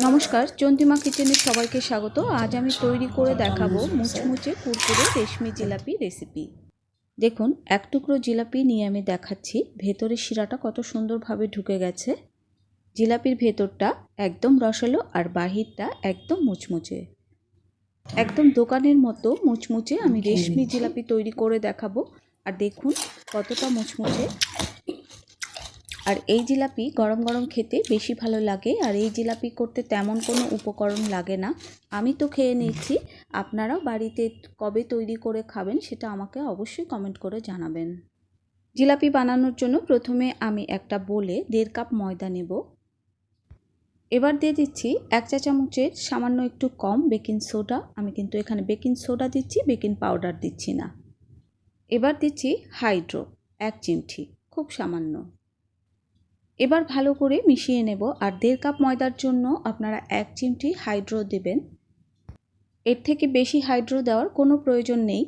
নমস্কার, চন্দ্রিমা কিচেনে সবাইকে স্বাগত। আজ আমি তৈরি করে দেখাবো মুচমুচে কুরকুরে রেশমি জিলাপি রেসিপি। দেখুন, এক টুকরো জিলাপি নিয়ে আমি দেখাচ্ছি। ভেতরের শিরাটা কত সুন্দরভাবে ঢুকে গেছে। জিলাপির ভেতরটা একদম রসালো আর বাহিরটা একদম মুচমুচে, একদম দোকানের মতো মুচমুচে আমি রেশমি জিলাপি তৈরি করে দেখাবো। আর দেখুন কতটা মুচমুচে। আর এই জিলাপি গরম গরম খেতে বেশি ভালো লাগে। আর এই জিলাপি করতে তেমন কোনো উপকরণ লাগে না। আমি তো খেয়ে নিচ্ছি, আপনারাও বাড়িতে কবে তৈরি করে খাবেন সেটা আমাকে অবশ্যই কমেন্ট করে জানাবেন। জিলাপি বানানোর জন্য প্রথমে আমি একটা বোলে 1.5 কাপ ময়দা নেব। এবার দিয়ে দিচ্ছি 1 চা চামচের সামান্য একটু কম বেকিং সোডা। আমি কিন্তু এখানে বেকিং সোডা দিচ্ছি, বেকিং পাউডার দিচ্ছি না। এবার দিচ্ছি হাইড্রো 1 চিমটি, খুব সামান্য। এবার ভালো করে মিশিয়ে নেব। আর 1.5 কাপ ময়দার জন্য আপনারা 1 চিমটি হাইড্রো দেবেন। এর থেকে বেশি হাইড্রো দেওয়ার কোনো প্রয়োজন নেই।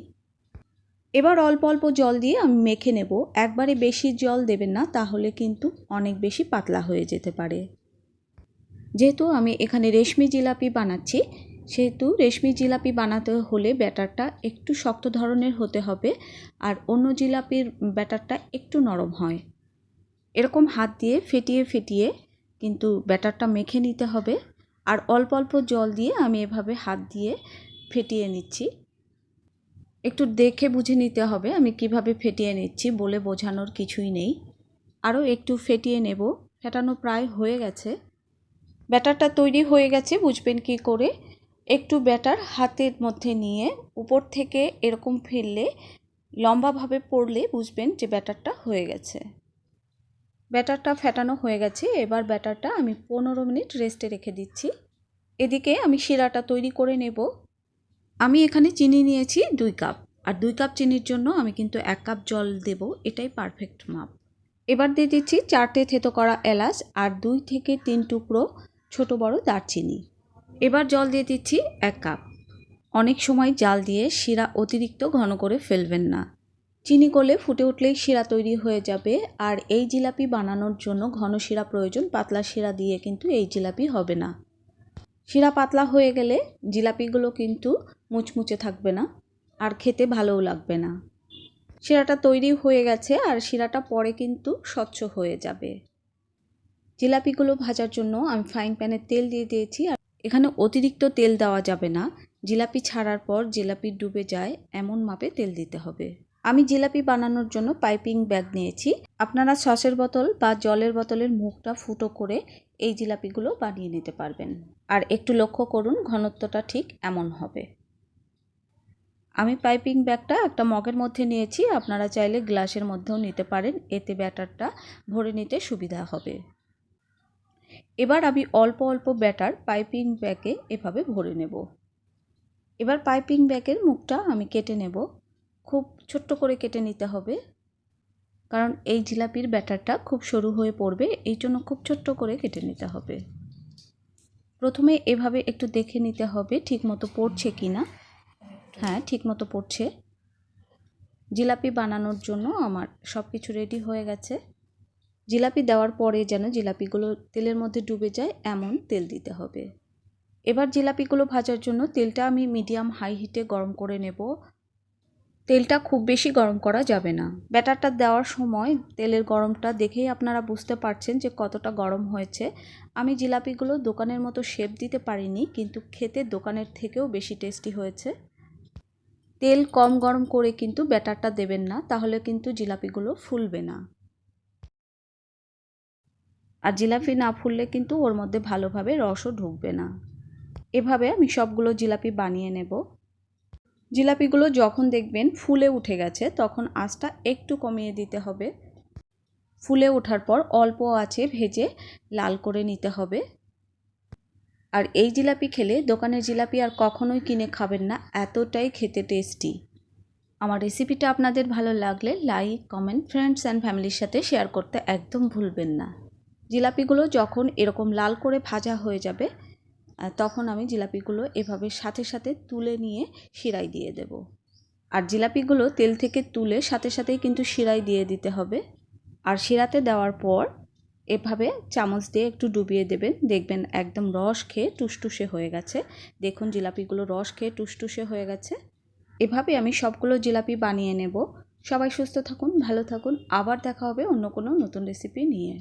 এবার অল্প অল্প জল দিয়ে আমি মেখে নেব। একবারে বেশি জল দেবেন না, তাহলে কিন্তু অনেক বেশি পাতলা হয়ে যেতে পারে। যেহেতু আমি এখানে রেশমি জিলাপি বানাচ্ছি, সেহেতু রেশমি জিলাপি বানাতে হলে ব্যাটারটা একটু শক্ত ধরনের হতে হবে, আর অন্য জিলাপির ব্যাটারটা একটু নরম হয়। এরকম হাত দিয়ে ফেটিয়ে ফেটিয়ে কিন্তু ব্যাটারটা মেখে নিতে হবে। আর অল্প অল্প জল দিয়ে আমি এভাবে হাত দিয়ে ফেটিয়ে নিচ্ছি। একটু দেখে বুঝে নিতে হবে আমি কিভাবে ফেটিয়ে নিচ্ছি, বলে বোঝানোর কিছুই নেই। আরও একটু ফেটিয়ে নেব। ফেটানো প্রায় হয়ে গেছে। ব্যাটারটা তৈরি হয়ে গেছে বুঝবেন কি করে। একটু ব্যাটার হাতের মধ্যে নিয়ে উপর থেকে এরকম ফেললে, লম্বাভাবে পড়লে বুঝবেন যে ব্যাটারটা হয়ে গেছে। ব্যাটারটা ফেটানো হয়ে গেছে। এবার ব্যাটারটা আমি 15 মিনিট রেস্টে রেখে দিচ্ছি। এদিকে আমি শিরাটা তৈরি করে নেব। আমি এখানে চিনি নিয়েছি 2 কাপ। আর 2 কাপ চিনির জন্য আমি কিন্তু 1 কাপ জল দেব, এটাই পারফেক্ট মাপ। এবার দিয়ে দিচ্ছি 4টে থেতো করা এলাচ আর 2 থেকে 3 টুকরো ছোট বড় দারচিনি। এবার জল দিয়ে দিচ্ছি 1 কাপ। অনেক সময় জাল দিয়ে শিরা অতিরিক্ত ঘন করে ফেলবেন না। চিনি গলে ফুটে উঠলেই শিরা তৈরি হয়ে যাবে। আর এই জিলাপি বানানোর জন্য ঘন শিরা প্রয়োজন, পাতলা শিরা দিয়ে কিন্তু এই জিলাপি হবে না। শিরা পাতলা হয়ে গেলে জিলাপিগুলো কিন্তু মুচমুচে থাকবে না, আর খেতে ভালোও লাগবে না। শিরাটা তৈরি হয়ে গেছে আর শিরাটা পরে কিন্তু স্বচ্ছ হয়ে যাবে। জিলাপিগুলো ভাজার জন্য আমি ফ্রাইং প্যানে তেল দিয়ে দিয়েছি। আর এখানে অতিরিক্ত তেল দেওয়া যাবে না। জিলাপি ছাড়ার পর জিলাপি ডুবে যায় এমন মাপে তেল দিতে হবে। আমি জিলাপি বানানোর জন্য পাইপিং ব্যাগ নিয়েছি। আপনারা সসের বোতল বা জলের বোতলের মুখটা ফুটো করে এই জিলাপিগুলো বানিয়ে নিতে পারবেন। আর একটু লক্ষ্য করুন, ঘনত্বটা ঠিক এমন হবে। আমি পাইপিং ব্যাগটা একটা মগের মধ্যে নিয়েছি, আপনারা চাইলে গ্লাসের মধ্যেও নিতে পারেন, এতে ব্যাটারটা ভরে নিতে সুবিধা হবে। এবার আমি অল্প অল্প ব্যাটার পাইপিং ব্যাগে এভাবে ভরে নেব। এবার পাইপিং ব্যাগের মুখটা আমি কেটে নেব। খুব ছোট্ট করে কেটে নিতে হবে, কারণ এই জিলাপির ব্যাটারটা খুব সরু হয়ে পড়বে, এই জন্য খুব ছোট্ট করে কেটে নিতে হবে। প্রথমে এভাবে একটু দেখে নিতে হবে ঠিকমতো পড়ছে কিনা। হ্যাঁ, ঠিকমতো পড়ছে। জিলাপি বানানোর জন্য আমার সব কিছু রেডি হয়ে গেছে। জিলাপি দেওয়ার পরে যেন জিলাপিগুলো তেলের মধ্যে ডুবে যায় এমন তেল দিতে হবে। এবার জিলাপিগুলো ভাজার জন্য তেলটা আমি মিডিয়াম হাই হিটে গরম করে নেব। তেলটা খুব বেশি গরম করা যাবে না। ব্যাটারটা দেওয়ার সময় তেলের গরমটা দেখেই আপনারা বুঝতে পারছেন যে কতটা গরম হয়েছে। আমি জিলাপিগুলো দোকানের মতো শেপ দিতে পারিনি, কিন্তু খেতে দোকানের থেকেও বেশি টেস্টি হয়েছে। তেল কম গরম করে কিন্তু ব্যাটারটা দেবেন না, তাহলে কিন্তু জিলাপিগুলো ফুলবে না। আর জিলাপি না ফুললে কিন্তু ওর মধ্যে ভালোভাবে রসও ঢুকবে না। এভাবে আমি সবগুলো জিলাপি বানিয়ে নেব। জিলাপিগুলো যখন দেখবেন ফুলে উঠে গেছে, তখন আঁচটা একটু কমিয়ে দিতে হবে। ফুলে ওঠার পর অল্প আঁচে ভেজে লাল করে নিতে হবে। আর এই জিলাপি খেলে দোকানের জিলাপি আর কখনোই কিনে খাবেন না, এতটাই খেতে টেস্টি। আমার রেসিপিটা আপনাদের ভালো লাগলে লাইক, কমেন্ট, ফ্রেন্ডস অ্যান্ড ফ্যামিলির সাথে শেয়ার করতে একদম ভুলবেন না। জিলাপিগুলো যখন এরকম লাল করে ভাজা হয়ে যাবে, তখন আমি জিলাপিগুলো এভাবে সাথে সাথে তুলে নিয়ে শিরায় দিয়ে দেব। আর জিলাপিগুলো তেল থেকে তুলে সাথে সাথেই কিন্তু শিরায় দিয়ে দিতে হবে। আর শিরাতে দেওয়ার পর এভাবে চামচ দিয়ে একটু ডুবিয়ে দেবেন, দেখবেন একদম রস খেয়ে টুসটুসে হয়ে গেছে। দেখুন জিলাপিগুলো রস খেয়ে টুসটুসে হয়ে গেছে। এভাবে আমি সবগুলো জিলাপি বানিয়ে নেব। সবাই সুস্থ থাকুন, ভালো থাকুন। আবার দেখা হবে অন্য কোনো নতুন রেসিপি নিয়ে।